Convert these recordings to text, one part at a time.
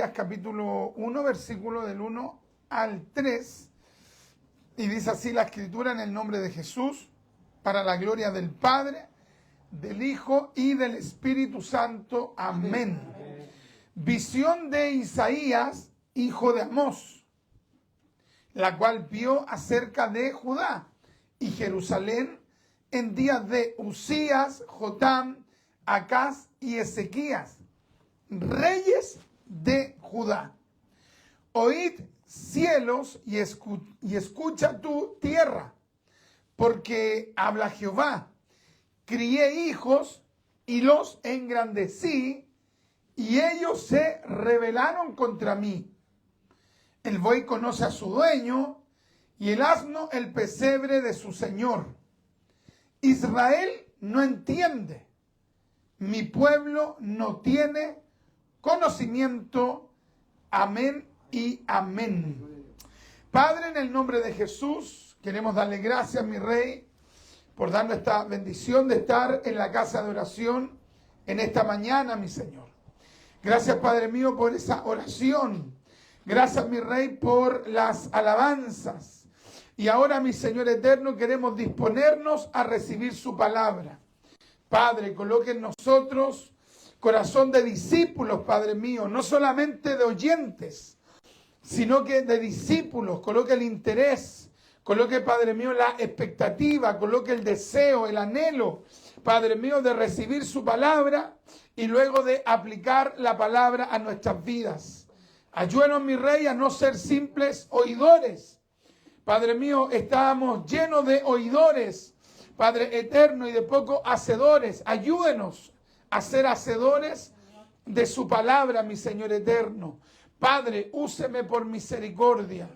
Isaías capítulo 1, versículo del 1 al 3. Y dice así la escritura: en el nombre de Jesús, para la gloria del Padre, del Hijo y del Espíritu Santo. Amén. Visión de Isaías, hijo de Amós, la cual vio acerca de Judá y Jerusalén en días de Usías, Jotam, Acaz y Ezequías, reyes de Judá. Oíd cielos y escucha tu tierra, porque habla Jehová: crié hijos y los engrandecí, y ellos se rebelaron contra mí. El buey conoce a su dueño, y el asno el pesebre de su señor. Israel no entiende, mi pueblo no tiene conocimiento. Amén y amén. Padre, en el nombre de Jesús, queremos darle gracias, mi Rey, por darnos esta bendición de estar en la casa de oración en esta mañana, mi Señor. Gracias, Padre mío, por esa oración. Gracias, mi Rey, por las alabanzas. Y ahora, mi Señor eterno, queremos disponernos a recibir su palabra. Padre, coloque en nosotros corazón de discípulos, Padre mío, no solamente de oyentes, sino que de discípulos. Coloque el interés, coloque, Padre mío, la expectativa, coloque el deseo, el anhelo, Padre mío, de recibir su palabra y luego de aplicar la palabra a nuestras vidas. Ayúdanos, mi Rey, a no ser simples oidores. Padre mío, estábamos llenos de oidores, Padre eterno, y de poco hacedores. Ayúdenos a ser hacedores de su palabra, mi Señor eterno. Padre, úseme por misericordia,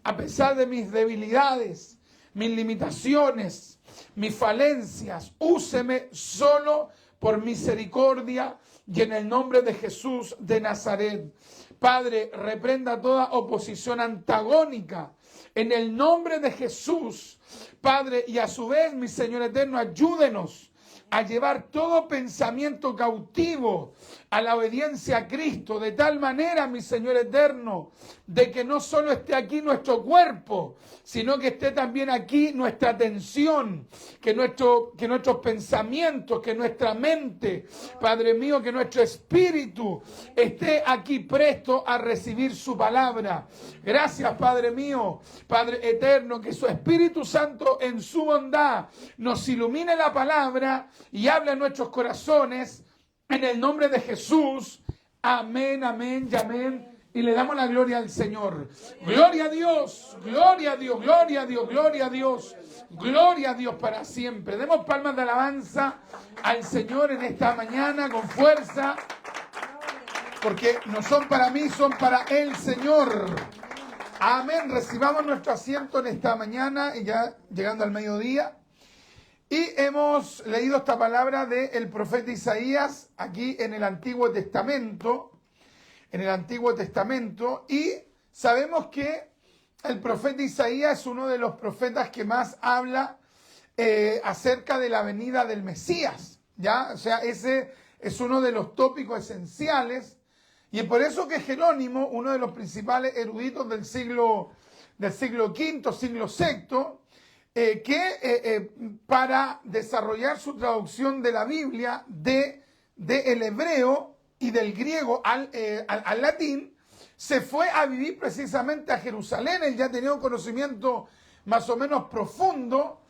a pesar de mis debilidades, mis limitaciones, mis falencias. Úseme solo por misericordia y en el nombre de Jesús de Nazaret. Padre, reprenda toda oposición antagónica en el nombre de Jesús. Padre, y a su vez, mi Señor eterno, ayúdenos a llevar todo pensamiento cautivo a la obediencia a Cristo, de tal manera, mi Señor eterno, de que no solo esté aquí nuestro cuerpo, sino que esté también aquí nuestra atención, que nuestros pensamientos, que nuestra mente, Padre mío, que nuestro espíritu esté aquí presto a recibir su palabra. Gracias, Padre mío, Padre eterno, que su Espíritu Santo en su bondad nos ilumine la palabra y hable en nuestros corazones, en el nombre de Jesús. Amén, amén y amén. Y le damos la gloria al Señor. Gloria a Dios, gloria a Dios, gloria a Dios, gloria a Dios, gloria a Dios para siempre. Demos palmas de alabanza al Señor en esta mañana con fuerza, porque no son para mí, son para el Señor. Amén. Recibamos nuestro asiento en esta mañana y ya llegando al mediodía. Y hemos leído esta palabra del profeta Isaías aquí en el Antiguo Testamento. Y sabemos que el profeta Isaías es uno de los profetas que más habla acerca de la venida del Mesías, ¿ya? O sea, ese es uno de los tópicos esenciales, y es por eso que Jerónimo, uno de los principales eruditos del siglo V, siglo VI, para desarrollar su traducción de la Biblia del hebreo y del griego al latín, se fue a vivir precisamente a Jerusalén. Él ya tenía un conocimiento más o menos profundo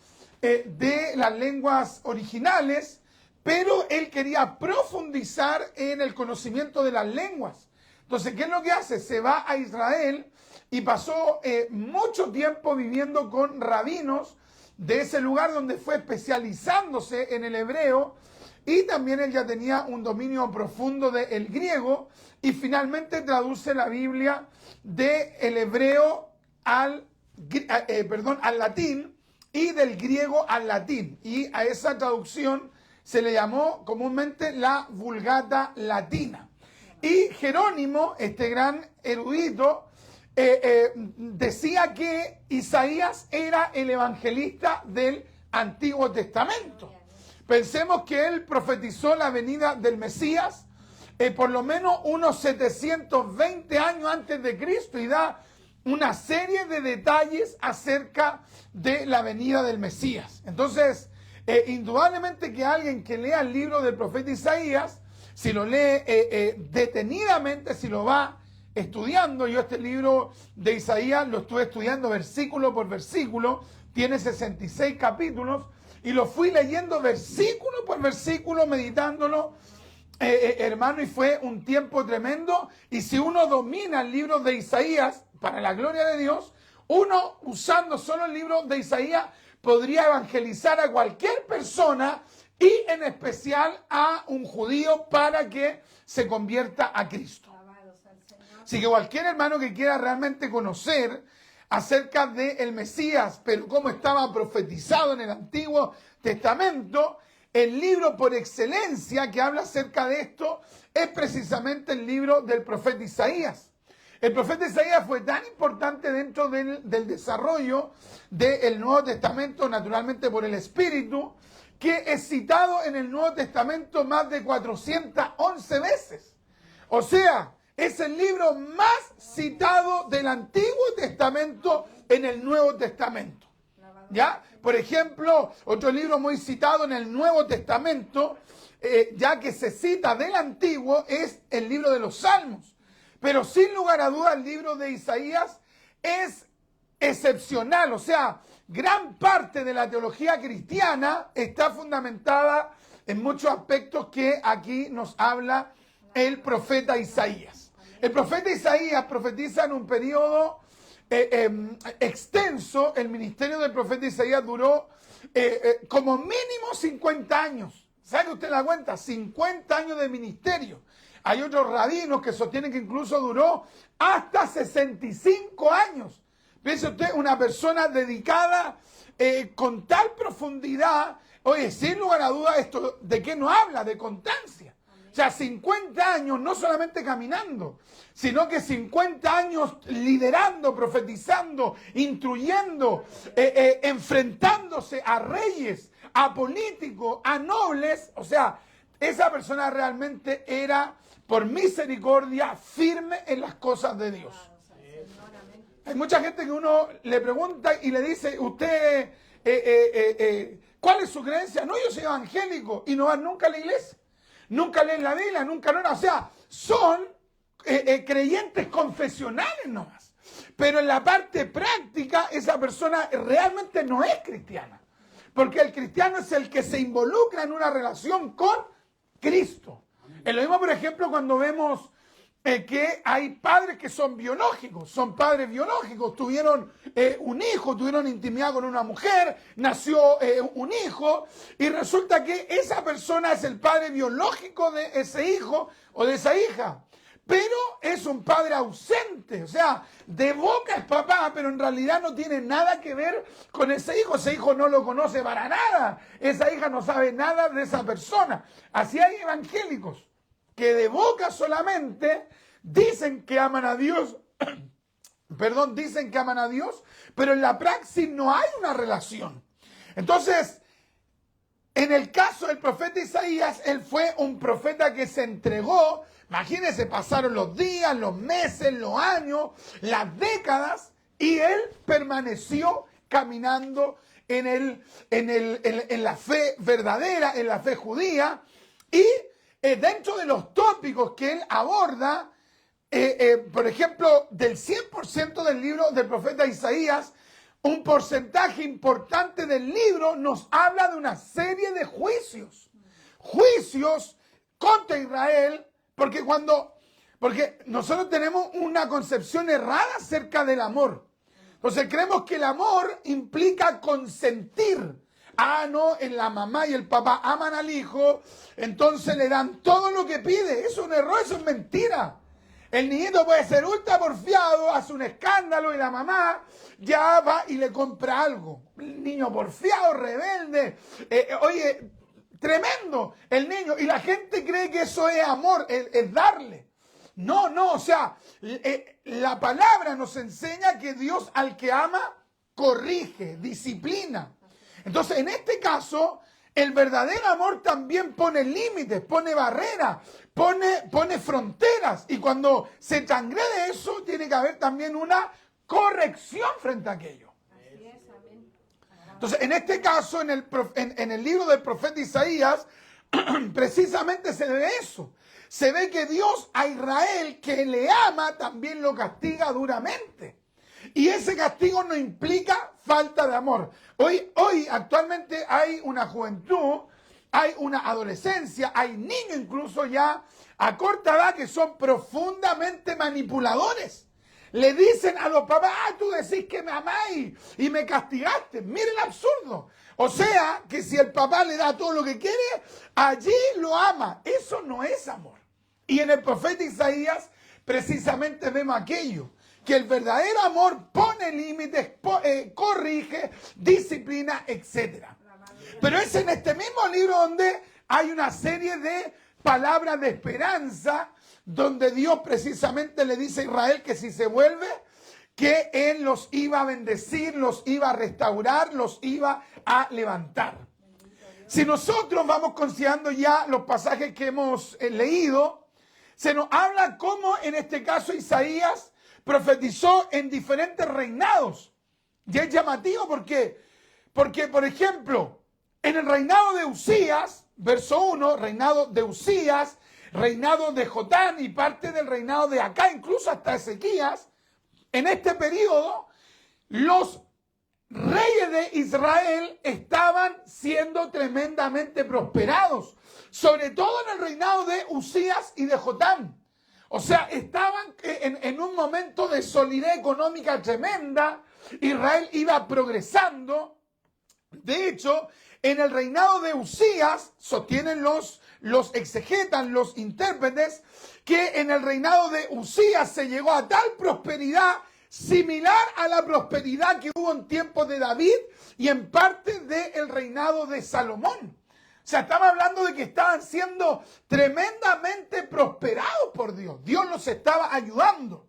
de las lenguas originales, pero él quería profundizar en el conocimiento de las lenguas. Entonces, ¿qué es lo que hace? Se va a Israel y pasó mucho tiempo viviendo con rabinos de ese lugar, donde fue especializándose en el hebreo, y también él ya tenía un dominio profundo del griego, y finalmente traduce la Biblia del hebreo al latín y del griego al latín, y a esa traducción se le llamó comúnmente la Vulgata Latina. Y Jerónimo, este gran erudito, decía que Isaías era el evangelista del Antiguo Testamento. Pensemos que él profetizó la venida del Mesías por lo menos unos 720 años antes de Cristo y da una serie de detalles acerca de la venida del Mesías. Entonces, indudablemente que alguien que lea el libro del profeta Isaías, si lo lee detenidamente, si lo va estudiando, yo este libro de Isaías lo estuve estudiando versículo por versículo, tiene 66 capítulos, y lo fui leyendo versículo por versículo, meditándolo, hermano, y fue un tiempo tremendo. Y si uno domina el libro de Isaías, para la gloria de Dios, uno usando solo el libro de Isaías podría evangelizar a cualquier persona y en especial a un judío para que se convierta a Cristo. Así que cualquier hermano que quiera realmente conocer acerca del Mesías, pero cómo estaba profetizado en el Antiguo Testamento, el libro por excelencia que habla acerca de esto es precisamente el libro del profeta Isaías. El profeta Isaías fue tan importante dentro del desarrollo del Nuevo Testamento, naturalmente por el Espíritu, que es citado en el Nuevo Testamento más de 411 veces. O sea, es el libro más citado del Antiguo Testamento en el Nuevo Testamento. ¿Ya? Por ejemplo, otro libro muy citado en el Nuevo Testamento, ya que se cita del Antiguo, es el libro de los Salmos. Pero sin lugar a dudas el libro de Isaías es excepcional. O sea, gran parte de la teología cristiana está fundamentada en muchos aspectos que aquí nos habla el profeta Isaías. El profeta Isaías profetiza en un periodo extenso. El ministerio del profeta Isaías duró como mínimo 50 años. ¿Sabe usted la cuenta? 50 años de ministerio. Hay otros rabinos que sostienen que incluso duró hasta 65 años. Piense usted, una persona dedicada con tal profundidad. Oye, sin lugar a dudas, esto ¿de qué nos habla? De constancia. O sea, 50 años no solamente caminando, sino que 50 años liderando, profetizando, instruyendo, enfrentándose a reyes, a políticos, a nobles. O sea, esa persona realmente era, por misericordia, firme en las cosas de Dios. Hay mucha gente que uno le pregunta y le dice, usted, ¿cuál es su creencia? No, yo soy evangélico, y no van nunca a la iglesia. Nunca leen la Biblia, nunca lo. O sea, son creyentes confesionales nomás. Pero en la parte práctica, esa persona realmente no es cristiana. Porque el cristiano es el que se involucra en una relación con Cristo. Es lo mismo, por ejemplo, cuando vemos que hay padres que son biológicos, son padres biológicos, tuvieron un hijo, tuvieron intimidad con una mujer, nació un hijo, y resulta que esa persona es el padre biológico de ese hijo o de esa hija, pero es un padre ausente. O sea, de boca es papá, pero en realidad no tiene nada que ver con ese hijo no lo conoce para nada, esa hija no sabe nada de esa persona. Así hay evangélicos que de boca solamente dicen que aman a Dios, dicen que aman a Dios, pero en la praxis no hay una relación. Entonces, en el caso del profeta Isaías, él fue un profeta que se entregó. Imagínense, pasaron los días, los meses, los años, las décadas, y él permaneció caminando en la fe verdadera, en la fe judía, y dentro de los tópicos que él aborda, por ejemplo, del 100% del libro del profeta Isaías, un porcentaje importante del libro nos habla de una serie de juicios. Juicios contra Israel, porque nosotros tenemos una concepción errada acerca del amor. Entonces creemos que el amor implica consentir. Ah, no, en la mamá y el papá aman al hijo, entonces le dan todo lo que pide. Eso es un error, eso es mentira. El niñito puede ser ultra porfiado, hace un escándalo y la mamá ya va y le compra algo. El niño porfiado, rebelde, oye, tremendo el niño. Y la gente cree que eso es amor, es darle. No, o sea, la palabra nos enseña que Dios al que ama, corrige, disciplina. Entonces, en este caso, el verdadero amor también pone límites, pone barreras, pone fronteras. Y cuando se transgrede eso, tiene que haber también una corrección frente a aquello. Entonces, en este caso, en el libro del profeta Isaías, precisamente se ve eso. Se ve que Dios a Israel, que le ama, también lo castiga duramente. Y ese castigo no implica falta de amor. Hoy actualmente hay una juventud, hay una adolescencia, hay niños incluso ya a corta edad que son profundamente manipuladores. Le dicen a los papás, tú decís que me amáis y me castigaste. Mire el absurdo. O sea, que si el papá le da todo lo que quiere, allí lo ama. Eso no es amor. Y en el profeta Isaías, precisamente vemos aquello, que el verdadero amor pone límites, corrige, disciplina, etc. Pero es en este mismo libro donde hay una serie de palabras de esperanza, donde Dios precisamente le dice a Israel que si se vuelve, que Él los iba a bendecir, los iba a restaurar, los iba a levantar. Si nosotros vamos considerando ya los pasajes que hemos leído, se nos habla cómo en este caso Isaías profetizó en diferentes reinados. Y es llamativo porque, por ejemplo, en el reinado de Usías, verso 1, reinado de Usías, reinado de Jotán y parte del reinado de Acá, incluso hasta Ezequías, en este periodo, los reyes de Israel estaban siendo tremendamente prosperados, sobre todo en el reinado de Usías y de Jotán. O sea, estaban en un momento de solidez económica tremenda. Israel iba progresando. De hecho, en el reinado de Usías, sostienen los exegetas, los intérpretes, que en el reinado de Usías se llegó a tal prosperidad similar a la prosperidad que hubo en tiempos de David y en parte del reinado de Salomón. O sea, estamos hablando de que estaban siendo tremendamente prosperados por Dios. Dios los estaba ayudando.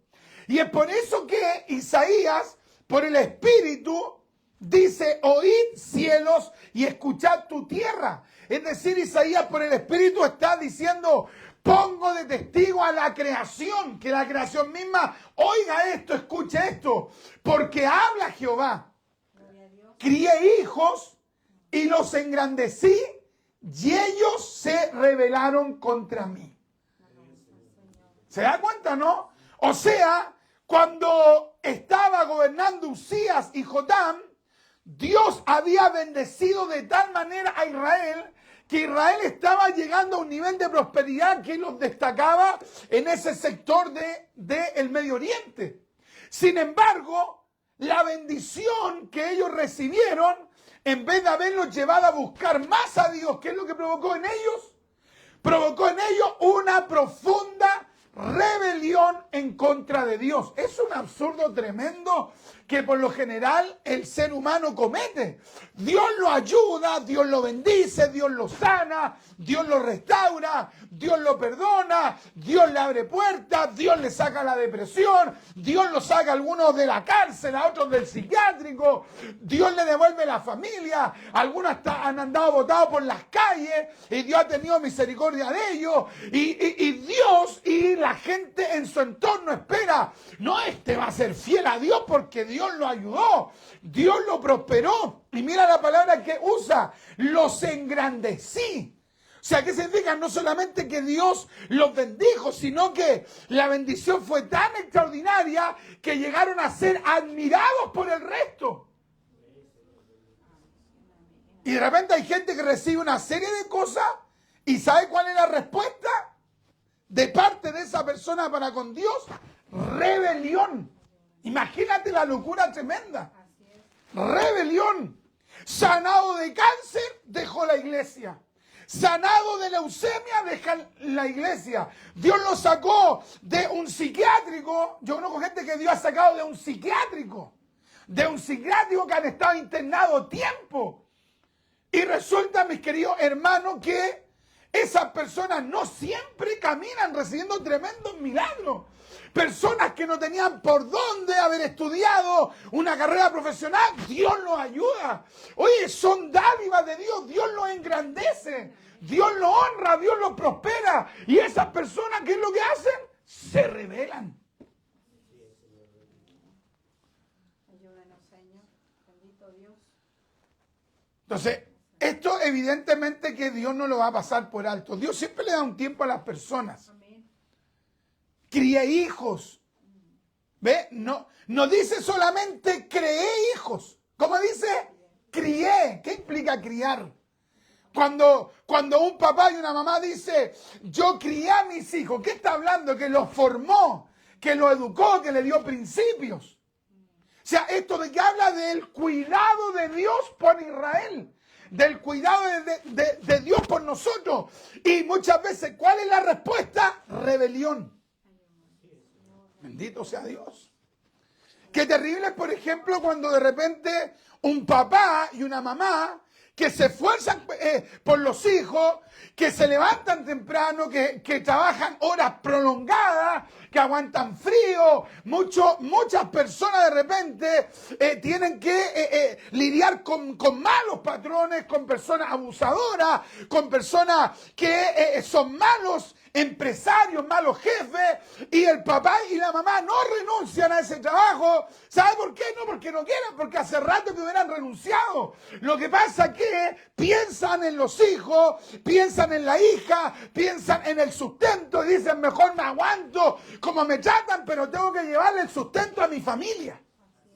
Y es por eso que Isaías, por el Espíritu, dice, oíd cielos y escuchad tu tierra. Es decir, Isaías por el Espíritu está diciendo, pongo de testigo a la creación, que la creación misma oiga esto, escuche esto, porque habla Jehová. Crié hijos y los engrandecí y ellos se rebelaron contra mí. ¿Se da cuenta, no? O sea, cuando estaba gobernando Usías y Jotán, Dios había bendecido de tal manera a Israel que Israel estaba llegando a un nivel de prosperidad que los destacaba en ese sector del Medio Oriente. Sin embargo, la bendición que ellos recibieron, en vez de haberlos llevado a buscar más a Dios, ¿qué es lo que provocó en ellos? Provocó en ellos una profunda rebelión en contra de Dios. Es un absurdo tremendo que por lo general el ser humano comete. Dios lo ayuda, Dios lo bendice, Dios lo sana, Dios lo restaura, Dios lo perdona, Dios le abre puertas, Dios le saca la depresión, Dios lo saca a algunos de la cárcel, a otros del psiquiátrico, Dios le devuelve la familia, algunos hasta han andado botados por las calles y Dios ha tenido misericordia de ellos y Dios y la gente en su entorno espera, no, este va a ser fiel a Dios porque Dios lo ayudó, Dios lo prosperó. Y mira la palabra que usa, los engrandecí. O sea, ¿qué significa? No solamente que Dios los bendijo, sino que la bendición fue tan extraordinaria que llegaron a ser admirados por el resto. Y de repente hay gente que recibe una serie de cosas y ¿sabe cuál es la respuesta de parte de esa persona para con Dios? Rebelión. Imagínate la locura tremenda. Rebelión. Sanado de cáncer, dejó la iglesia. Sanado de leucemia, deja la iglesia. Dios lo sacó de un psiquiátrico. Yo conozco gente que Dios ha sacado de un psiquiátrico. De un psiquiátrico que han estado internados tiempo. Y resulta, mis queridos hermanos, que esas personas no siempre caminan recibiendo tremendos milagros. personas que no tenían por dónde haber estudiado una carrera profesional, Dios los ayuda. Oye, son dádivas de Dios, Dios los engrandece, Dios los honra, Dios los prospera. Y esas personas, ¿qué es lo que hacen? Se rebelan. Ayúdanos, Señor. Bendito Dios. Entonces, esto evidentemente que Dios no lo va a pasar por alto. Dios siempre le da un tiempo a las personas. Amén. Cría hijos. ¿Ve? No dice solamente creé hijos. ¿Cómo dice? Crié. ¿Qué implica criar? Cuando un papá y una mamá dice, yo crié a mis hijos, ¿qué está hablando? Que los formó, que los educó, que le dio principios. O sea, esto de que habla del cuidado de Dios por Israel, del cuidado de Dios por nosotros. Y muchas veces, ¿cuál es la respuesta? Rebelión. Bendito sea Dios. Qué terrible es, por ejemplo, cuando de repente un papá y una mamá que se esfuerzan por los hijos, que se levantan temprano, que trabajan horas prolongadas, que aguantan frío. Muchas personas de repente tienen que lidiar con malos patrones, con personas abusadoras, con personas que son malos empresarios, malos jefes, y el papá y la mamá no renuncian a ese trabajo. ¿Sabe por qué? No porque no quieran, porque hace rato que hubieran renunciado. Lo que pasa es que piensan en los hijos, piensan en la hija, piensan en el sustento y dicen, mejor me aguanto como me tratan, pero tengo que llevarle el sustento a mi familia.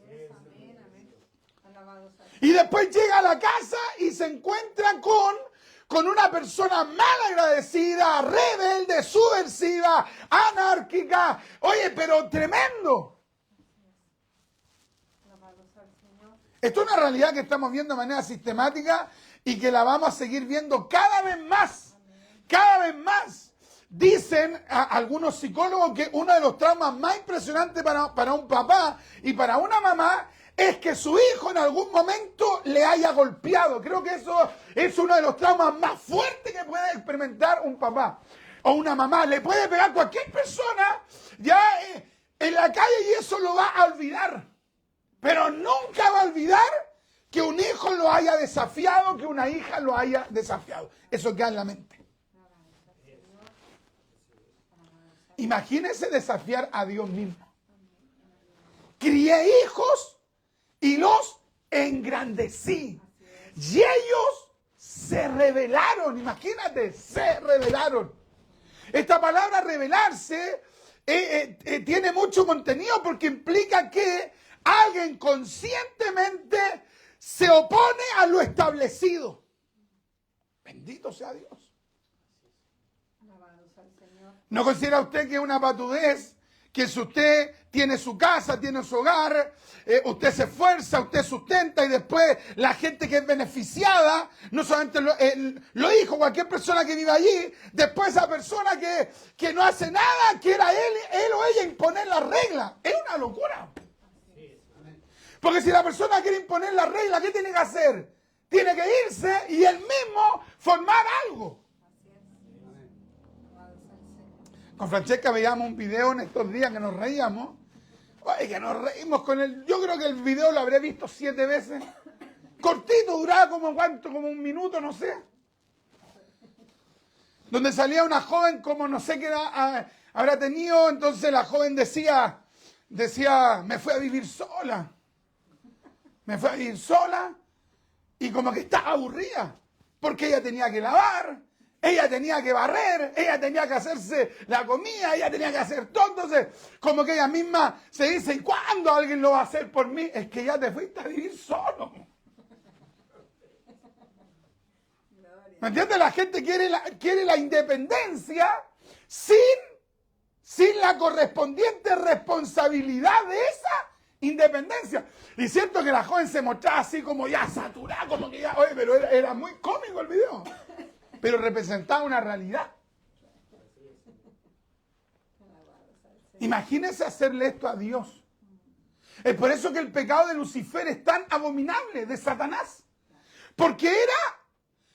Así es, amén, amén. Alabado sea. Y después llega a la casa y se encuentra con una persona mal agradecida, rebelde, subversiva, anárquica. Oye, pero tremendo. Alabado sea el Señor. Esto es una realidad que estamos viendo de manera sistemática y que la vamos a seguir viendo cada vez más. Cada vez más. Dicen algunos psicólogos que uno de los traumas más impresionantes para un papá y para una mamá es que su hijo en algún momento le haya golpeado. Creo que eso es uno de los traumas más fuertes que puede experimentar un papá o una mamá. Le puede pegar cualquier persona ya en la calle y eso lo va a olvidar. Pero nunca va a olvidar que un hijo lo haya desafiado, que una hija lo haya desafiado. Eso queda en la mente. Imagínense desafiar a Dios mismo. Crié hijos y los engrandecí. Y ellos se rebelaron. Imagínate, se rebelaron. Esta palabra rebelarse tiene mucho contenido porque implica que alguien conscientemente se opone a lo establecido. Bendito sea Dios. Alabado sea el Señor. ¿No considera usted que es una patudez? Que si usted tiene su casa, tiene su hogar, usted se esfuerza, usted sustenta y después la gente que es beneficiada, no solamente los hijos, cualquier persona que vive allí, después esa persona que no hace nada, quiera él o ella imponer la regla. Es una locura. Porque si la persona quiere imponer la regla, ¿qué tiene que hacer? Tiene que irse y él mismo formar algo. Con Francesca veíamos un video en estos días que nos reíamos. Oye, que nos reímos con él. Yo creo que el video lo habré visto 7 veces. Cortito, duraba como cuánto, como un minuto, no sé. Donde salía una joven como no sé qué edad habrá tenido. Entonces la joven decía, me fui a vivir sola. Me fui a vivir sola y como que estaba aburrida. Porque ella tenía que lavar. Ella tenía que barrer, ella tenía que hacerse la comida, ella tenía que hacer todo. Entonces, como que ella misma se dice, ¿y cuándo alguien lo va a hacer por mí? Es que ya te fuiste a vivir solo. ¿Me entiendes? La gente quiere la independencia sin la correspondiente responsabilidad de esa independencia. Y siento que la joven se mostraba así como ya saturada, como que ya, oye, pero era muy cómico el video. Pero representaba una realidad. Imagínense hacerle esto a Dios. Es por eso que el pecado de Lucifer es tan abominable, de Satanás. Porque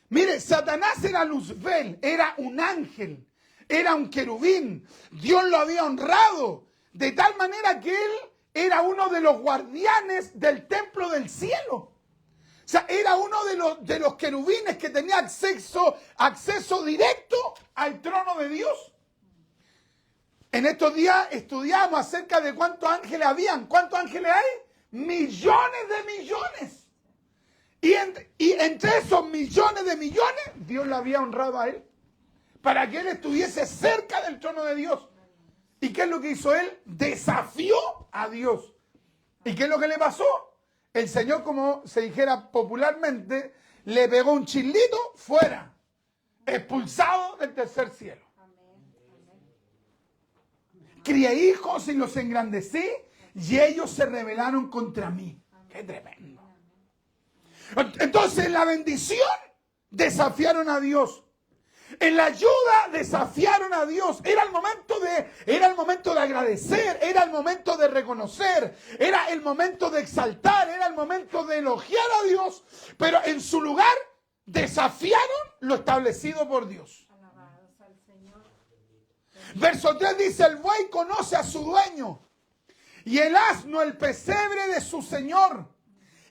mire, Satanás era Luzbel, era un ángel, era un querubín. Dios lo había honrado. de tal manera que él era uno de los guardianes del templo del cielo. O sea, era uno de los querubines que tenía acceso directo al trono de Dios. En estos días estudiamos acerca de cuántos ángeles habían. ¿Cuántos ángeles hay? Millones de millones. Y entre esos millones de millones, Dios le había honrado a él para que él estuviese cerca del trono de Dios. ¿Y qué es lo que hizo él? Desafió a Dios. ¿Y qué es lo que le pasó? El Señor, como se dijera popularmente, le pegó un chilito fuera, expulsado del tercer cielo. Crié hijos y los engrandecí y ellos se rebelaron contra mí. ¡Qué tremendo! Entonces, en la bendición desafiaron a Dios. En la ayuda desafiaron a Dios. Era el momento de agradecer, era el momento de reconocer, era el momento de exaltar, era el momento de elogiar a Dios, pero en su lugar desafiaron lo establecido por Dios. Alabados al Señor. Verso 3 dice, el buey conoce a su dueño y el asno el pesebre de su señor.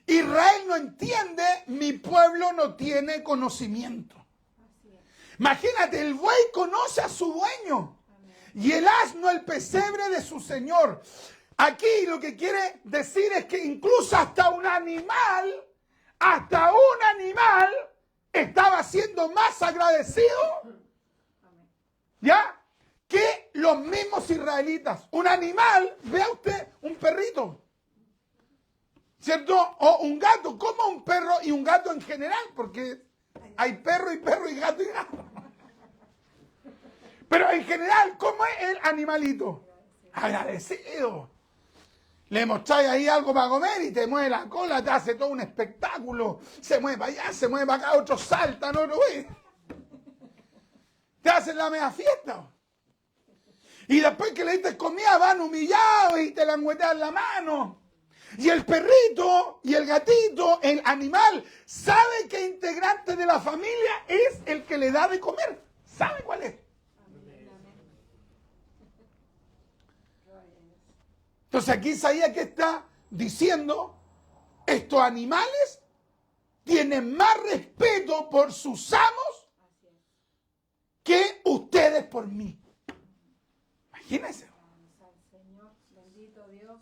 Israel no entiende, mi pueblo no tiene conocimiento. Imagínate, el buey conoce a su dueño y el asno el pesebre de su señor. Aquí lo que quiere decir es que incluso hasta un animal estaba siendo más agradecido, ¿ya?, que los mismos israelitas. Un animal, vea usted, un perrito, ¿cierto? O un gato, como un perro y un gato en general, porque hay perro y gato y gato. Pero en general, ¿cómo es el animalito? Agradecido. Le mostráis ahí algo para comer y te mueve la cola, te hace todo un espectáculo. Se mueve para allá, se mueve para acá, otros saltan, otros te hacen la media fiesta. Y después que le diste comida van humillados y te languetean la mano. Y el perrito y el gatito, el animal, sabe que integrante de la familia es el que le da de comer. ¿Sabe cuál es? Entonces aquí Isaías, ¿qué está diciendo? Estos animales tienen más respeto por sus amos que ustedes por mí. Imagínense.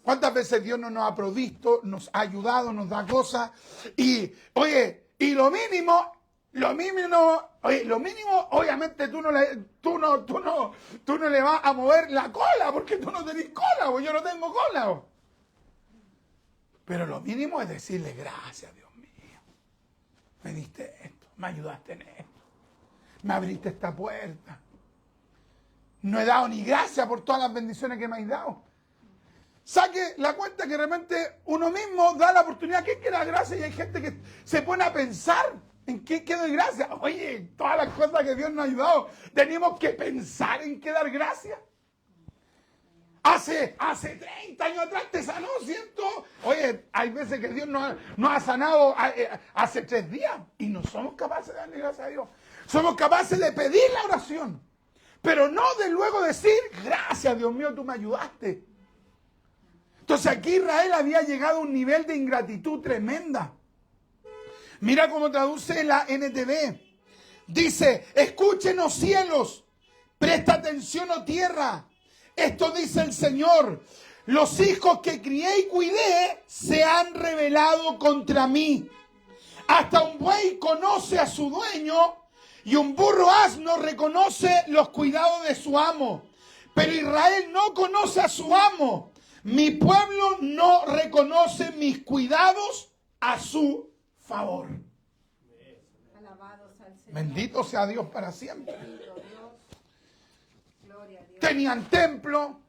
¿Cuántas veces Dios no nos ha provisto, nos ha ayudado, nos da cosas? Y, oye, y lo mínimo, obviamente tú no le vas a mover la cola, porque tú no tenés cola, o yo no tengo cola. Pero lo mínimo es decirle gracias, Dios mío. Me diste esto, me ayudaste en esto, me abriste esta puerta. No he dado ni gracias por todas las bendiciones que me has dado. Saque la cuenta que de repente uno mismo da la oportunidad. ¿Qué da gracias? Y hay gente que se pone a pensar en qué doy gracias. Oye, todas las cosas que Dios nos ha ayudado, tenemos que pensar en qué dar gracias. Hace 30 años atrás te sanó, ¿cierto? Oye, hay veces que Dios nos ha sanado hace 3 días y no somos capaces de darle gracias a Dios. Somos capaces de pedir la oración, pero no de luego decir, gracias, Dios mío, tú me ayudaste. Entonces aquí Israel había llegado a un nivel de ingratitud tremenda. Mira cómo traduce la NTV. Dice, escuchen, oh cielos, presta atención, oh tierra. Esto dice el Señor. Los hijos que crié y cuidé se han rebelado contra mí. Hasta un buey conoce a su dueño y un burro asno reconoce los cuidados de su amo. Pero Israel no conoce a su amo. Mi pueblo no reconoce mis cuidados a su favor. Alabados al Señor. Bendito sea Dios para siempre. Bendito Dios. Gloria a Dios. Tenían templo,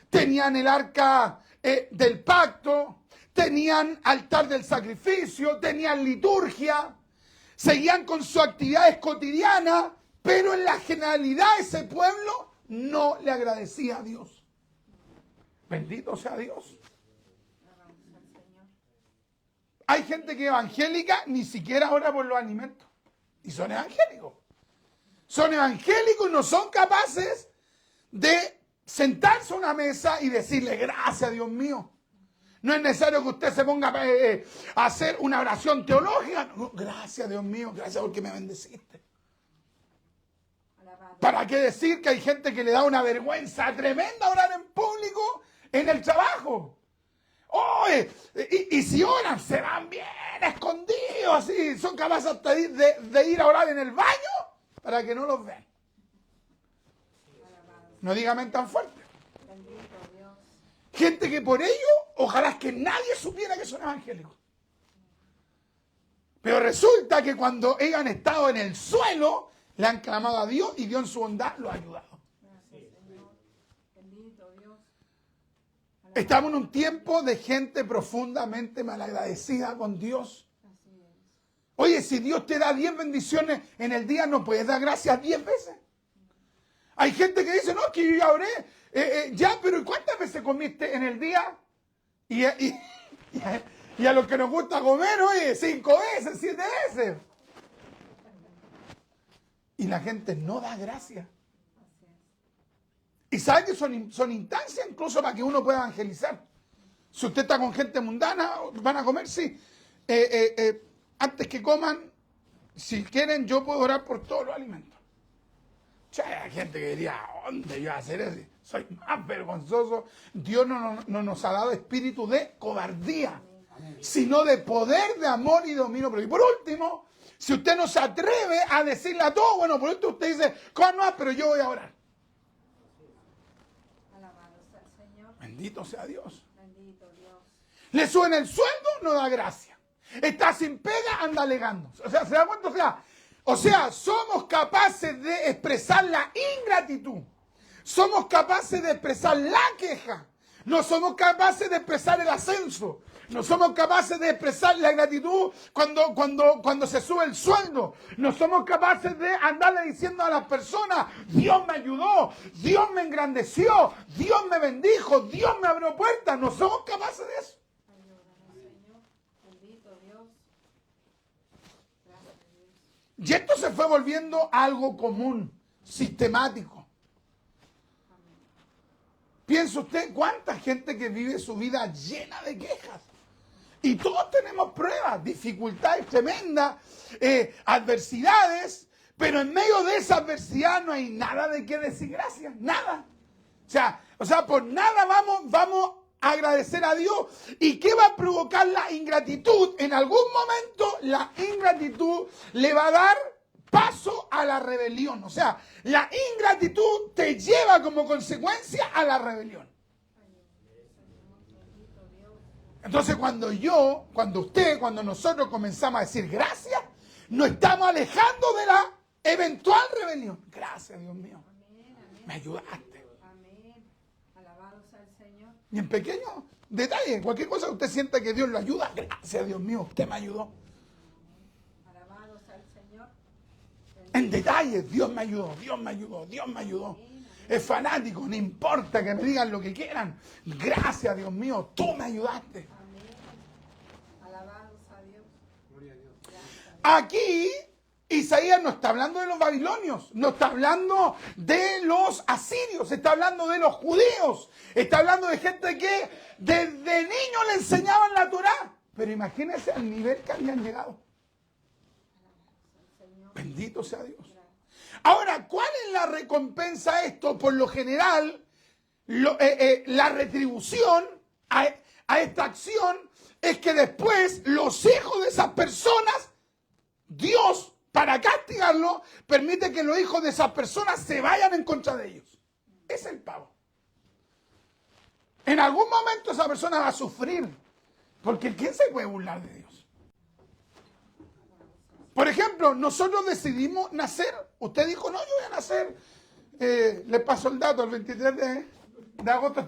tenían el arca del pacto, tenían altar del sacrificio, tenían liturgia, seguían con sus actividades cotidianas, pero en la generalidad ese pueblo no le agradecía a Dios. Bendito sea Dios. Hay gente que es evangélica, ni siquiera ora por los alimentos. Y son evangélicos. Son evangélicos y no son capaces de sentarse a una mesa y decirle gracias, Dios mío. No es necesario que usted se ponga a hacer una oración teológica. No, gracias, Dios mío, gracias porque me bendeciste. Alabado. ¿Para qué decir que hay gente que le da una vergüenza tremenda orar en público en el trabajo? Oh, y si oran, se van bien escondidos, así, son capaces hasta de ir a orar en el baño para que no los vean. Alabado. No digan tan fuerte. Bendito Dios. Gente que por ello, ojalá que nadie supiera que son evangélicos. Pero resulta que cuando ellos han estado en el suelo, le han clamado a Dios y Dios en su bondad los ha ayudado. Gracias, Señor. Bendito Dios. Estamos en un tiempo de gente profundamente malagradecida con Dios. Así es. Oye, si Dios te da 10 bendiciones en el día, ¿no puedes dar gracias 10 veces? Hay gente que dice, no, que yo ya oré. Ya, pero ¿cuántas veces comiste en el día? Y a los que nos gusta comer, oye, 5 veces, 7 veces. Y la gente no da gracias. Así es. Y sabe que son instancias incluso para que uno pueda evangelizar. Si usted está con gente mundana, van a comer, sí. Antes que coman, si quieren, yo puedo orar por todos los alimentos. Hay gente que diría, ¿dónde yo voy a hacer eso? Soy más vergonzoso. Dios no nos ha dado espíritu de cobardía, sino de poder, de amor y dominio propio. Y por último, si usted no se atreve a decirle a todos, bueno, por último usted dice, ¿cómo no? Pero yo voy a orar. Alabado sea el Señor. Bendito sea Dios. Bendito Dios. Le suben el sueldo, no da gracia. Está sin pega, anda alegando. O sea, ¿se da cuenta? O sea, somos capaces de expresar la ingratitud. Somos capaces de expresar la queja. No somos capaces de expresar el ascenso. No somos capaces de expresar la gratitud cuando se sube el sueldo. No somos capaces de andarle diciendo a las personas, Dios me ayudó, Dios me engrandeció, Dios me bendijo, Dios me abrió puertas. No somos capaces de eso. Ayúdanos, Señor. Bendito Dios. Gracias, Dios. Y esto se fue volviendo algo común, sistemático. Piensa usted cuánta gente que vive su vida llena de quejas. Y todos tenemos pruebas, dificultades tremendas, adversidades, pero en medio de esa adversidad no hay nada de qué decir gracias, nada. O sea, por nada vamos a agradecer a Dios. ¿Y qué va a provocar la ingratitud? En algún momento la ingratitud le va a dar paso a la rebelión. O sea, la ingratitud te lleva como consecuencia a la rebelión. Entonces cuando nosotros comenzamos a decir gracias, nos estamos alejando de la eventual rebelión. Gracias, Dios mío. Amén, amén. Me ayudaste. Amén. Alabado sea el Señor. Y en pequeños detalles, cualquier cosa que usted sienta que Dios lo ayuda, gracias, Dios mío, usted me ayudó. Alabado sea el Señor. En detalles, Dios me ayudó, Dios me ayudó, Dios me ayudó. Es fanático, no importa que me digan lo que quieran. Gracias, Dios mío, tú me ayudaste. Amén. Alabado sea Dios. Aquí Isaías no está hablando de los babilonios, no está hablando de los asirios, está hablando de los judíos, está hablando de gente que desde niño le enseñaban la Torá. Pero imagínense al nivel que habían llegado. Bendito sea Dios. Ahora, ¿cuál es la recompensa a esto? Por lo general, la retribución a esta acción es que después los hijos de esas personas, Dios, para castigarlo, permite que los hijos de esas personas se vayan en contra de ellos. Es el pago. En algún momento esa persona va a sufrir, porque ¿quién se puede burlar de Dios? Por ejemplo, nosotros decidimos nacer. Usted dijo, no, yo voy a nacer. Le paso el dato, el 23 de agosto.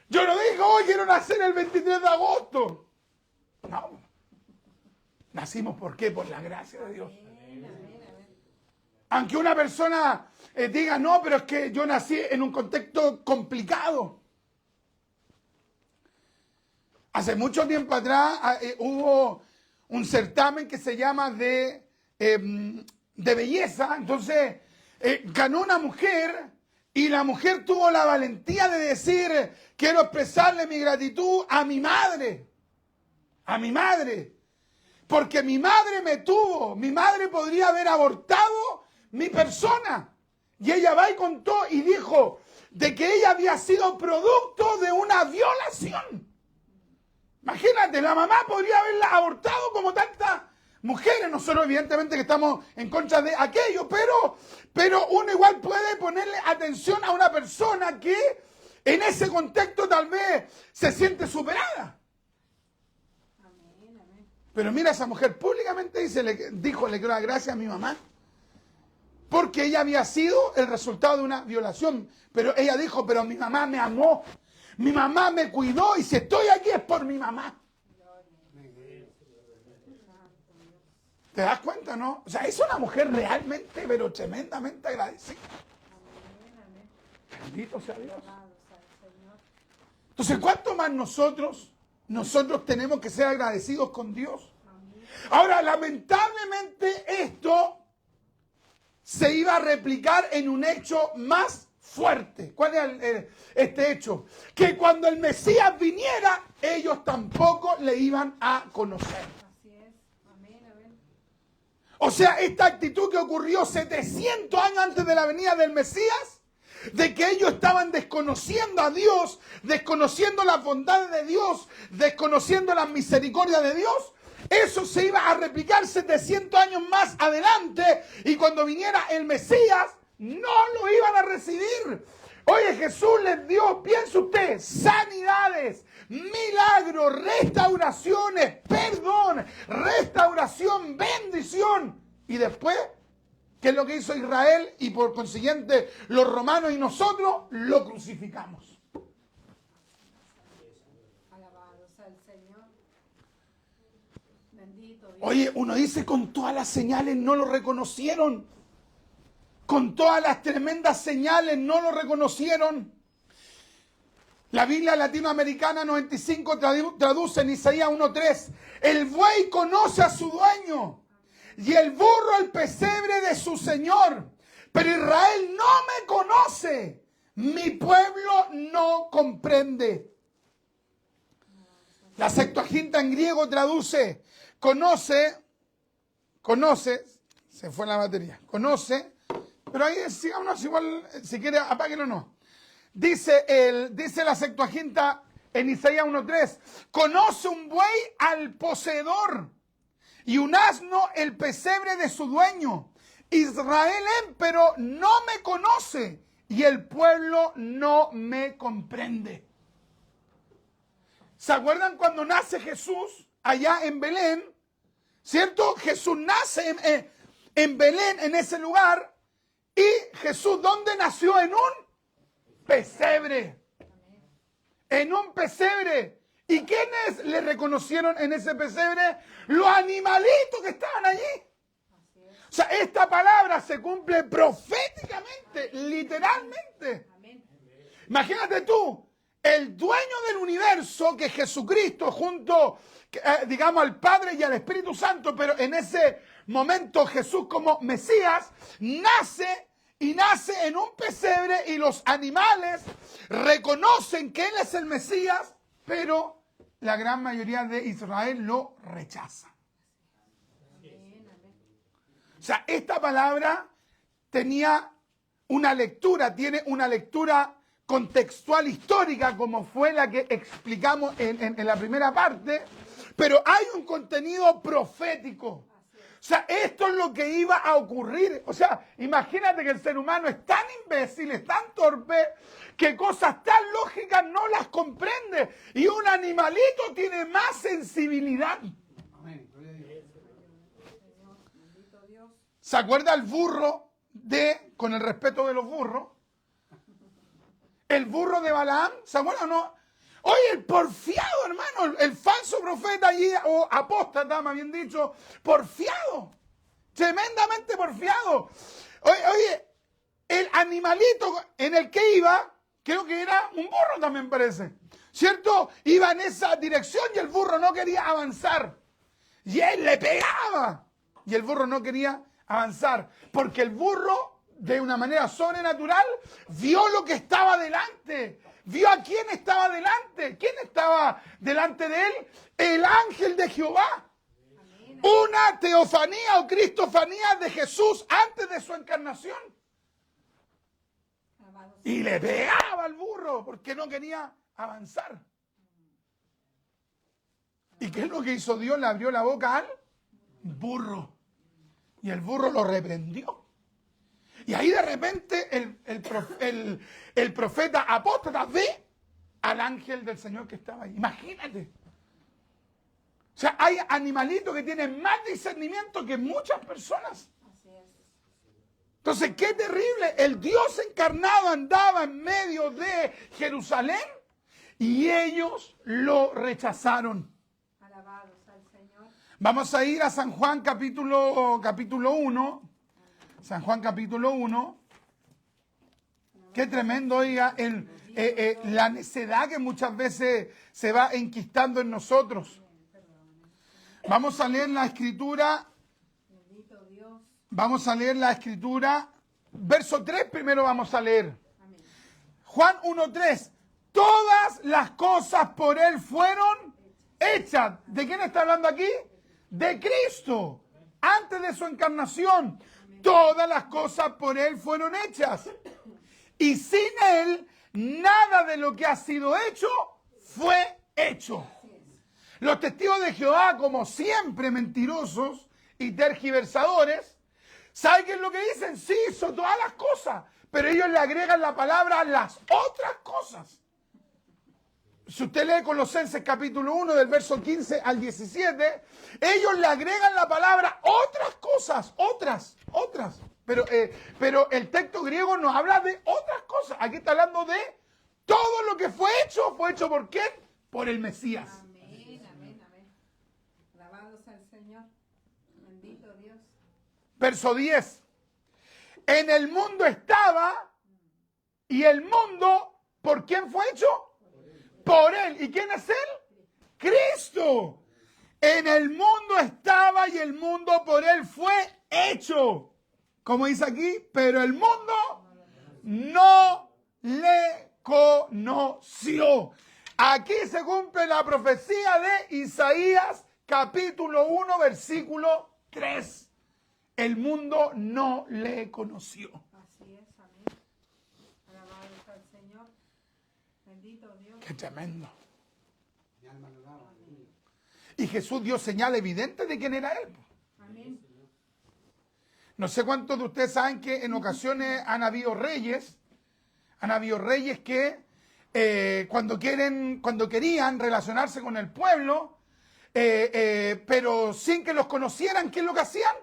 Yo no dije, hoy quiero nacer el 23 de agosto. No. Nacimos, ¿por qué? Por la gracia de Dios. Aunque una persona diga, no, pero es que yo nací en un contexto complicado. Hace mucho tiempo atrás hubo un certamen que se llama de belleza. Entonces ganó una mujer y la mujer tuvo la valentía de decir, quiero expresarle mi gratitud a mi madre, porque mi madre me tuvo, mi madre podría haber abortado mi persona. Y ella va y contó y dijo de que ella había sido producto de una violación. Imagínate, la mamá podría haberla abortado como tantas mujeres. Nosotros evidentemente que estamos en contra de aquello, pero uno igual puede ponerle atención a una persona que en ese contexto tal vez se siente superada. Amén, amén. Pero mira, esa mujer públicamente dijo, le quiero dar gracias a mi mamá, porque ella había sido el resultado de una violación. Pero ella dijo, pero mi mamá me amó, mi mamá me cuidó, y si estoy aquí es por mi mamá. ¿Te das cuenta, no? O sea, es una mujer realmente, pero tremendamente agradecida. Amén, amén. Bendito sea Dios. Alabado sea el Señor. Entonces, ¿cuánto más nosotros tenemos que ser agradecidos con Dios? Amén. Ahora, lamentablemente esto se iba a replicar en un hecho más fuerte. ¿Cuál era este hecho? Que cuando el Mesías viniera, ellos tampoco le iban a conocer. Así es. Amén, amén. O sea, esta actitud que ocurrió 700 años antes de la venida del Mesías, de que ellos estaban desconociendo a Dios, desconociendo las bondades de Dios, desconociendo las misericordias de Dios, eso se iba a replicar 700 años más adelante, y cuando viniera el Mesías, no lo iban a recibir. Oye, Jesús les dio, piense usted, sanidades, milagros, restauraciones, perdón, restauración, bendición. Y después, ¿qué es lo que hizo Israel? Y por consiguiente, los romanos y nosotros lo crucificamos. Alabado sea el Señor. Bendito Dios. Oye, uno dice, con todas las señales no lo reconocieron. Con todas las tremendas señales no lo reconocieron. La Biblia latinoamericana 95 traduce en Isaías 1:3. El buey conoce a su dueño y el burro el pesebre de su señor. Pero Israel no me conoce. Mi pueblo no comprende. La Septuaginta en griego traduce, conoce, se fue la batería, conoce, pero ahí sigámonos igual, si quiere apáguenlo o no. Dice la Septuaginta en Isaías 1:3, conoce un buey al poseedor y un asno el pesebre de su dueño. Israel empero no me conoce y el pueblo no me comprende. ¿Se acuerdan cuando nace Jesús allá en Belén? ¿Cierto? Jesús nace en Belén, en ese lugar. ¿Y Jesús dónde nació? En un pesebre. En un pesebre. ¿Y quiénes le reconocieron en ese pesebre? Los animalitos que estaban allí. O sea, esta palabra se cumple proféticamente, literalmente. Amén. Imagínate tú, el dueño del universo, que es Jesucristo, junto, digamos, al Padre y al Espíritu Santo, pero en ese momento Jesús como Mesías nace en un pesebre, y los animales reconocen que Él es el Mesías, pero la gran mayoría de Israel lo rechaza. Amén, amén. O sea, esta palabra tiene una lectura contextual histórica, como fue la que explicamos en la primera parte, pero hay un contenido profético. O sea, esto es lo que iba a ocurrir. O sea, imagínate que el ser humano es tan imbécil, es tan torpe, que cosas tan lógicas no las comprende. Y un animalito tiene más sensibilidad. Bendito Dios. ¿Se acuerda el burro con el respeto de los burros? El burro de Balaam, ¿se acuerdan o no? Oye, el porfiado, hermano, el falso profeta allí, o apóstata, más bien dicho, porfiado, tremendamente porfiado. Oye, el animalito en el que iba, creo que era un burro también parece, ¿cierto? Iba en esa dirección y el burro no quería avanzar. Y él le pegaba y el burro no quería avanzar, porque el burro de una manera sobrenatural, vio lo que estaba delante. Vio a quién estaba delante. ¿Quién estaba delante de él? El ángel de Jehová. Una teofanía o cristofanía de Jesús antes de su encarnación. Y le pegaba al burro porque no quería avanzar. ¿Y qué es lo que hizo Dios? Le abrió la boca al burro. Y el burro lo reprendió. Y ahí de repente el profeta apóstata ve al ángel del Señor que estaba ahí. Imagínate. O sea, hay animalitos que tienen más discernimiento que muchas personas. Así es. Entonces, qué terrible. El Dios encarnado andaba en medio de Jerusalén y ellos lo rechazaron. Alabado sea el Señor. Vamos a ir a San Juan capítulo 1. San Juan capítulo 1. Qué tremendo, oiga, la necedad que muchas veces se va enquistando en nosotros. Vamos a leer la escritura. Bendito Dios. Vamos a leer la escritura. Verso 3 primero vamos a leer. Amén. Juan 1:3. Todas las cosas por él fueron hechas. ¿De quién está hablando aquí? De Cristo. Antes de su encarnación. Todas las cosas por él fueron hechas. Y sin él, nada de lo que ha sido hecho fue hecho. Los testigos de Jehová, como siempre mentirosos y tergiversadores, ¿saben qué es lo que dicen? Sí, hizo todas las cosas, pero ellos le agregan la palabra a las otras cosas. Si usted lee Colosenses capítulo 1 del verso 15 al 17, ellos le agregan la palabra otras cosas, otras. Pero el texto griego nos habla de otras cosas. Aquí está hablando de todo lo que fue hecho ¿por quién? Por el Mesías. Amén, amén, amén. Alabado sea el Señor. Bendito Dios. Verso 10. En el mundo estaba y el mundo, ¿por quién fue hecho? Por él. ¿Y quién es él? Cristo. En el mundo estaba y el mundo por él fue hecho. Como dice aquí, pero el mundo no le conoció. Aquí se cumple la profecía de Isaías capítulo 1 versículo 3. El mundo no le conoció. Así es, amén. Alabado sea el Señor. Bendito Dios. Qué tremendo. Y Jesús dio señal evidente de quién era él. Amén. No sé cuántos de ustedes saben que en ocasiones han habido reyes que cuando querían relacionarse con el pueblo, pero sin que los conocieran, ¿qué es lo que hacían?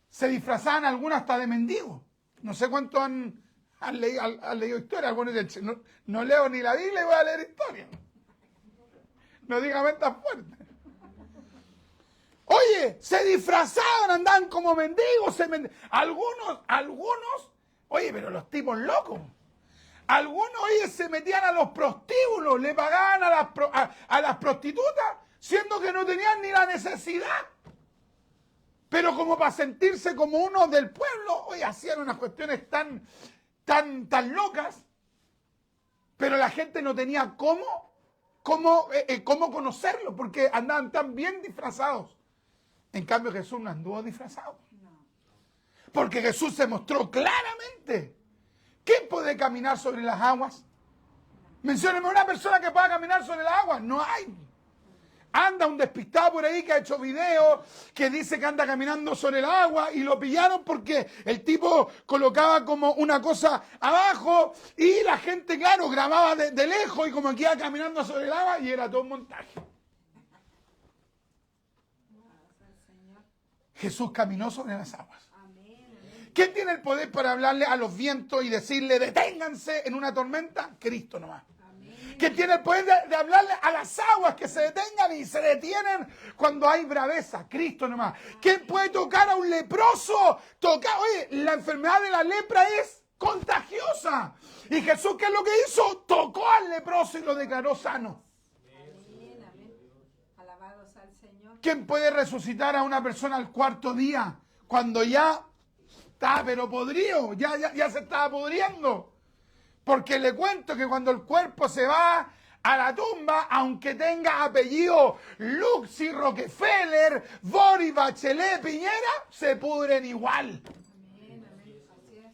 Se disfrazaban algunos hasta de mendigos. No sé cuántos han leído historia. Algunos dicen, no leo ni la Biblia y voy a leer historia. No digan ventas fuertes. Oye, se disfrazaban, andaban como mendigos. Algunos, oye, pero los tipos locos. Algunos, oye, se metían a los prostíbulos, le pagaban a las prostitutas, siendo que no tenían ni la necesidad. Pero como para sentirse como uno del pueblo, oye, hacían unas cuestiones tan locas. Pero la gente no tenía cómo conocerlo, porque andaban tan bien disfrazados. En cambio, Jesús no anduvo disfrazado. No. Porque Jesús se mostró claramente. ¿Quién puede caminar sobre las aguas? Mencióneme una persona que pueda caminar sobre las aguas. No hay. Anda un despistado por ahí que ha hecho videos, que dice que anda caminando sobre el agua y lo pillaron porque el tipo colocaba como una cosa abajo y la gente, claro, grababa de lejos y como que iba caminando sobre el agua y era todo un montaje. Jesús caminó sobre las aguas. Amén, amén. ¿Quién tiene el poder para hablarle a los vientos y decirle deténganse en una tormenta? Cristo nomás. Amén. ¿Quién tiene el poder de hablarle a las aguas que se detengan y se detienen cuando hay braveza? Cristo nomás. ¿Quién puede tocar a un leproso? Oye, la enfermedad de la lepra es contagiosa. ¿Y Jesús qué es lo que hizo? Tocó al leproso y lo declaró sano. Amén, amén. Alabado sea el Señor. ¿Quién puede resucitar a una persona al cuarto día cuando ya está pero podrido, ya se estaba pudriendo. Porque le cuento que cuando el cuerpo se va a la tumba, aunque tenga apellido Luxi, Rockefeller, Boris, Bachelet, Piñera, se pudren igual. Amén, amén. Así es.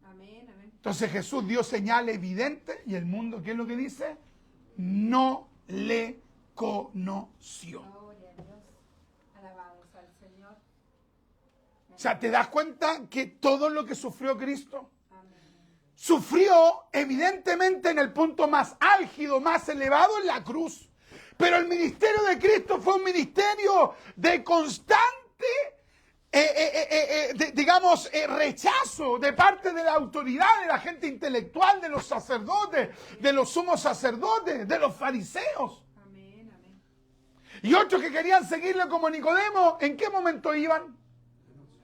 Amén, amén. Entonces Jesús dio señal evidente y el mundo, ¿qué es lo que dice? No le conoció. Gloria a Dios. Alabados al Señor. O sea, ¿te das cuenta que todo lo que sufrió Cristo? Amén. Sufrió evidentemente en el punto más álgido, más elevado, en la cruz. Pero el ministerio de Cristo fue un ministerio de constante, rechazo de parte de la autoridad, de la gente intelectual, de los sacerdotes, de los sumos sacerdotes, de los fariseos. Amén, amén. Y otros que querían seguirle como Nicodemo, ¿en qué momento iban?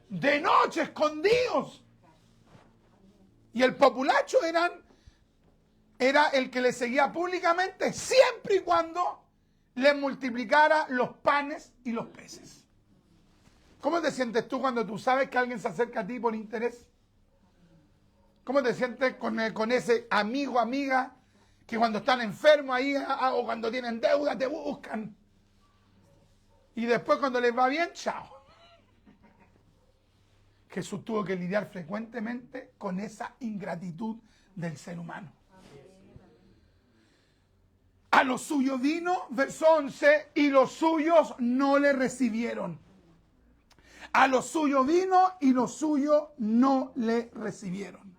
De noche, escondidos. Y el populacho era el que le seguía públicamente siempre y cuando le multiplicara los panes y los peces. ¿Cómo te sientes tú cuando tú sabes que alguien se acerca a ti por interés? ¿Cómo te sientes con ese amigo, amiga, que cuando están enfermos ahí o cuando tienen deuda te buscan? Y después cuando les va bien, chao. Jesús tuvo que lidiar frecuentemente con esa ingratitud del ser humano. A los suyos vino, verso 11, y los suyos no le recibieron. A los suyos vino y los suyos no le recibieron.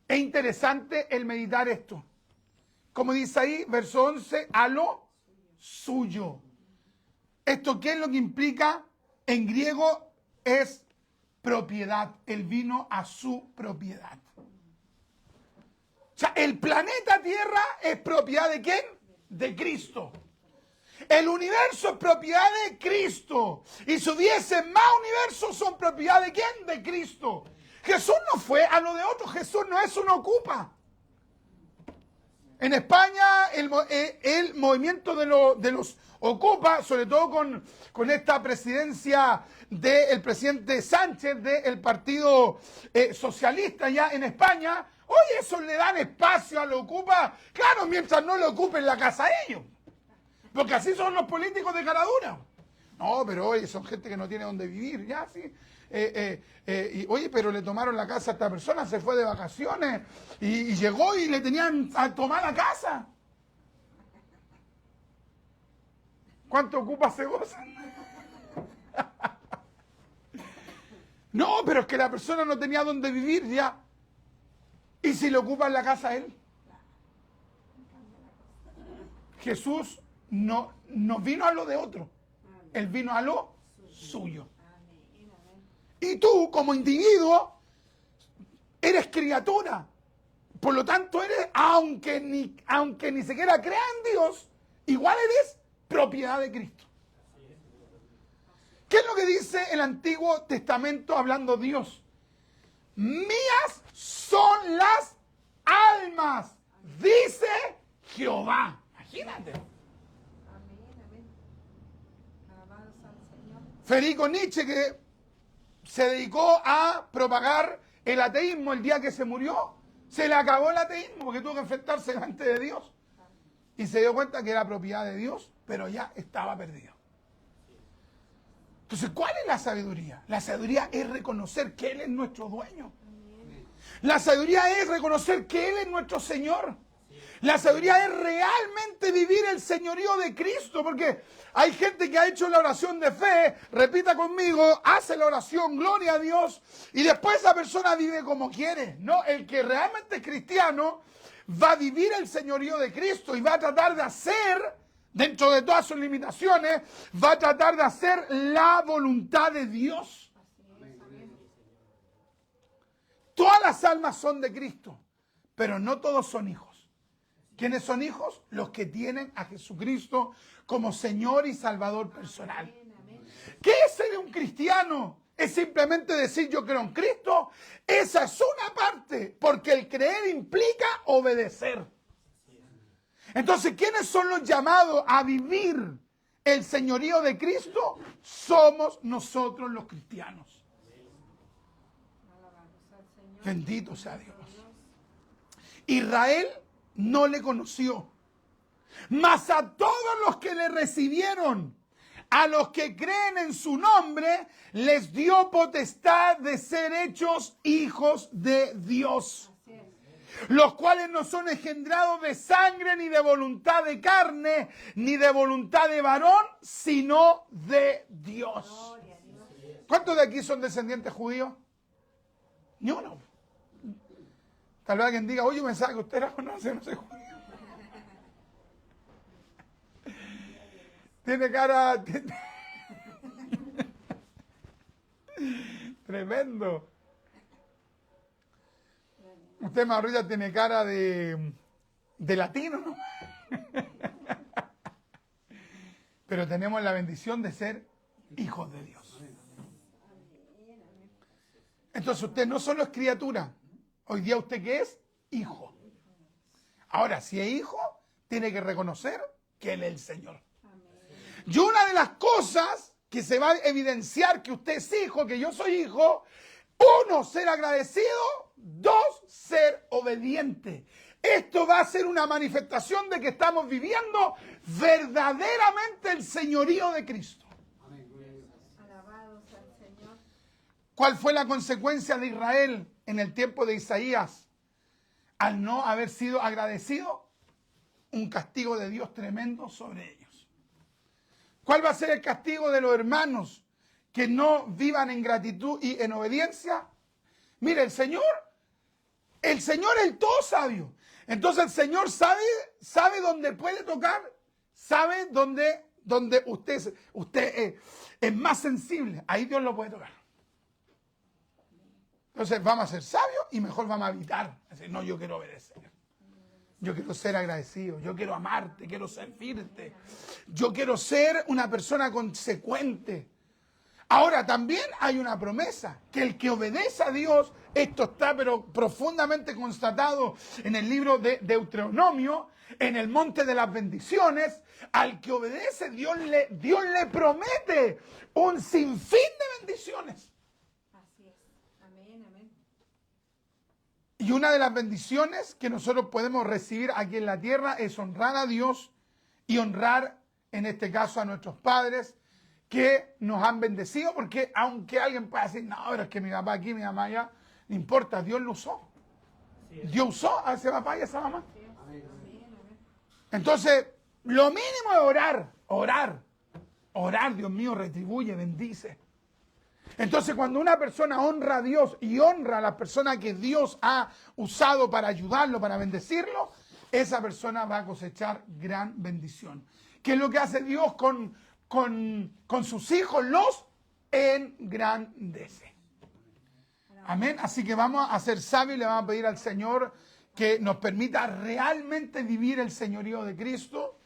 Es interesante el meditar esto. Como dice ahí, verso 11, a lo suyo. ¿Esto qué es lo que implica? En griego es propiedad. Él vino a su propiedad. O sea, el planeta Tierra es propiedad ¿de quién? De Cristo. El universo es propiedad de Cristo. Y si hubiese más universos, son propiedad ¿de quién? De Cristo. Jesús no fue a lo de otro. Jesús no es un ocupa. En España, el movimiento de los ocupa, sobre todo con esta presidencia del presidente Sánchez del Partido Socialista ya en España, oye, eso le dan espacio a los ocupa, claro, mientras no le ocupen la casa a ellos. Porque así son los políticos de caradura. No, pero oye, son gente que no tiene dónde vivir, ya, sí. Y, oye, pero le tomaron la casa a esta persona, se fue de vacaciones y llegó y le tenían a tomar la casa. ¿Cuánto ocupa se gozan? No, pero es que la persona no tenía dónde vivir ya. ¿Y si le ocupan la casa a él? Jesús no vino a lo de otro. Él vino a lo suyo. Y tú, como individuo, eres criatura. Por lo tanto, eres, aunque ni siquiera creas en Dios, igual eres propiedad de Cristo. ¿Qué es lo que dice el Antiguo Testamento hablando Dios? Mías son las almas, dice Jehová. Imagínate. Amén, amén. Alabados al Señor. Federico Nietzsche, que se dedicó a propagar el ateísmo el día que se murió, se le acabó el ateísmo porque tuvo que enfrentarse delante de Dios. Y se dio cuenta que era propiedad de Dios, pero ya estaba perdido. Entonces, ¿cuál es la sabiduría? La sabiduría es reconocer que Él es nuestro dueño. La sabiduría es reconocer que Él es nuestro Señor. La sabiduría es realmente vivir el señorío de Cristo, porque hay gente que ha hecho la oración de fe, repita conmigo, hace la oración, gloria a Dios, y después esa persona vive como quiere. No, el que realmente es cristiano va a vivir el señorío de Cristo y va a tratar de hacer, dentro de todas sus limitaciones, va a tratar de hacer la voluntad de Dios. Todas las almas son de Cristo, pero no todos son hijos. ¿Quiénes son hijos? Los que tienen a Jesucristo como Señor y Salvador personal. ¿Qué es ser un cristiano? ¿Es simplemente decir yo creo en Cristo? Esa es una parte, porque el creer implica obedecer. Entonces, ¿quiénes son los llamados a vivir el señorío de Cristo? Somos nosotros los cristianos. Bendito sea Dios. Israel no le conoció, mas a todos los que le recibieron, a los que creen en su nombre, les dio potestad de ser hechos hijos de Dios, los cuales no son engendrados de sangre, ni de voluntad de carne, ni de voluntad de varón, sino de Dios. ¿Cuántos de aquí son descendientes judíos? Ni uno. Tal vez alguien diga, oye, me pensaba que usted era conoce, no soy judío. Tiene cara... Tremendo. Usted, Maurita, tiene cara de latino, ¿no? Pero tenemos la bendición de ser hijos de Dios. Entonces usted no solo es criatura. Hoy día usted ¿qué es? Hijo. Ahora, si es hijo, tiene que reconocer que Él es el Señor. Y una de las cosas que se va a evidenciar que usted es hijo, que yo soy hijo, uno, ser agradecido, dos, ser obediente. Esto va a ser una manifestación de que estamos viviendo verdaderamente el señorío de Cristo. Alabados al Señor. ¿Cuál fue la consecuencia de Israel en el tiempo de Isaías? Al no haber sido agradecido, un castigo de Dios tremendo sobre ellos. ¿Cuál va a ser el castigo de los hermanos que no vivan en gratitud y en obediencia? Mire, el Señor es el todo sabio. Entonces el Señor sabe dónde puede tocar, sabe dónde usted es más sensible. Ahí Dios lo puede tocar. Entonces vamos a ser sabios y mejor vamos a evitar. Decir, no, yo quiero obedecer. Yo quiero ser agradecido, yo quiero amarte, quiero servirte. Yo quiero ser una persona consecuente. Ahora también hay una promesa, que el que obedece a Dios, esto está pero profundamente constatado en el libro de Deuteronomio, en el monte de las bendiciones, al que obedece Dios le promete un sinfín de bendiciones. Así es. Amén, amén. Y una de las bendiciones que nosotros podemos recibir aquí en la tierra es honrar a Dios y honrar, en este caso, a nuestros padres que nos han bendecido, porque aunque alguien pueda decir, no, pero es que mi papá aquí, mi mamá allá, no importa, Dios lo usó. Dios usó a ese papá y a esa mamá. Entonces, lo mínimo es orar, Dios mío, retribuye, bendice. Entonces, cuando una persona honra a Dios y honra a la persona que Dios ha usado para ayudarlo, para bendecirlo, esa persona va a cosechar gran bendición. ¿Qué es lo que hace Dios con sus hijos? Los engrandece. Amén. Así que vamos a ser sabios y le vamos a pedir al Señor que nos permita realmente vivir el señorío de Cristo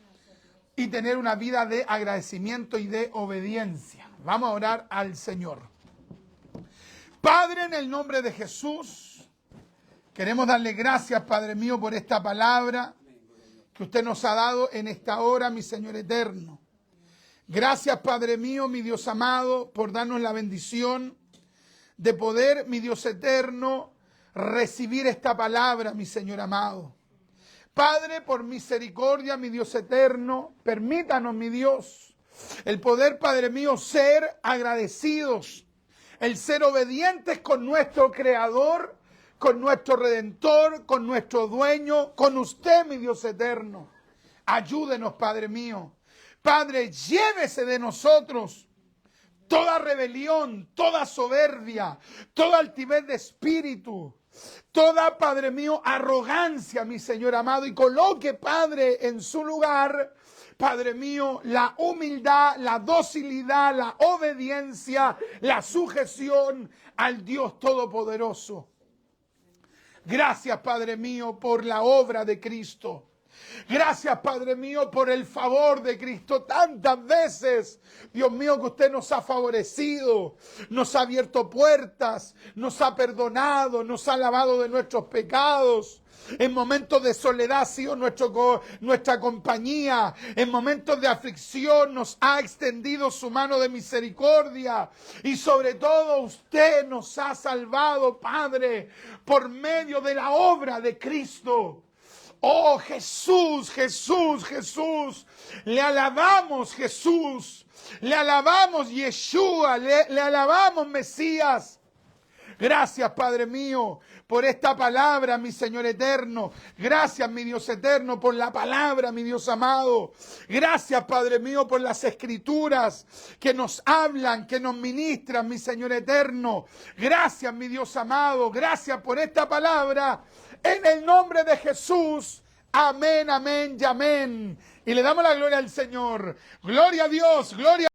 y tener una vida de agradecimiento y de obediencia. Vamos a orar al Señor. Padre, en el nombre de Jesús, queremos darle gracias, Padre mío, por esta palabra que usted nos ha dado en esta hora, mi Señor eterno. Gracias, Padre mío, mi Dios amado, por darnos la bendición de poder, mi Dios eterno, recibir esta palabra, mi Señor amado. Padre, por misericordia, mi Dios eterno, permítanos, mi Dios, el poder, Padre mío, ser agradecidos, el ser obedientes con nuestro Creador, con nuestro Redentor, con nuestro Dueño, con usted, mi Dios eterno. Ayúdenos, Padre mío. Padre, llévese de nosotros toda rebelión, toda soberbia, toda altivez de espíritu, toda, Padre mío, arrogancia, mi Señor amado, y coloque, Padre, en su lugar, Padre mío, la humildad, la docilidad, la obediencia, la sujeción al Dios Todopoderoso. Gracias, Padre mío, por la obra de Cristo. Gracias, Padre mío, por el favor de Cristo. Tantas veces, Dios mío, que usted nos ha favorecido, nos ha abierto puertas, nos ha perdonado, nos ha lavado de nuestros pecados. En momentos de soledad ha sido nuestra compañía. En momentos de aflicción nos ha extendido su mano de misericordia. Y sobre todo usted nos ha salvado, Padre, por medio de la obra de Cristo. Oh Jesús, Jesús, Jesús. Le alabamos, Jesús. Le alabamos, Yeshua. Le alabamos, Mesías. Gracias, Padre mío, por esta palabra, mi Señor eterno. Gracias, mi Dios eterno, por la palabra, mi Dios amado. Gracias, Padre mío, por las escrituras que nos hablan, que nos ministran, mi Señor eterno. Gracias, mi Dios amado. Gracias por esta palabra. En el nombre de Jesús. Amén, amén y amén. Y le damos la gloria al Señor. Gloria a Dios, gloria a Dios.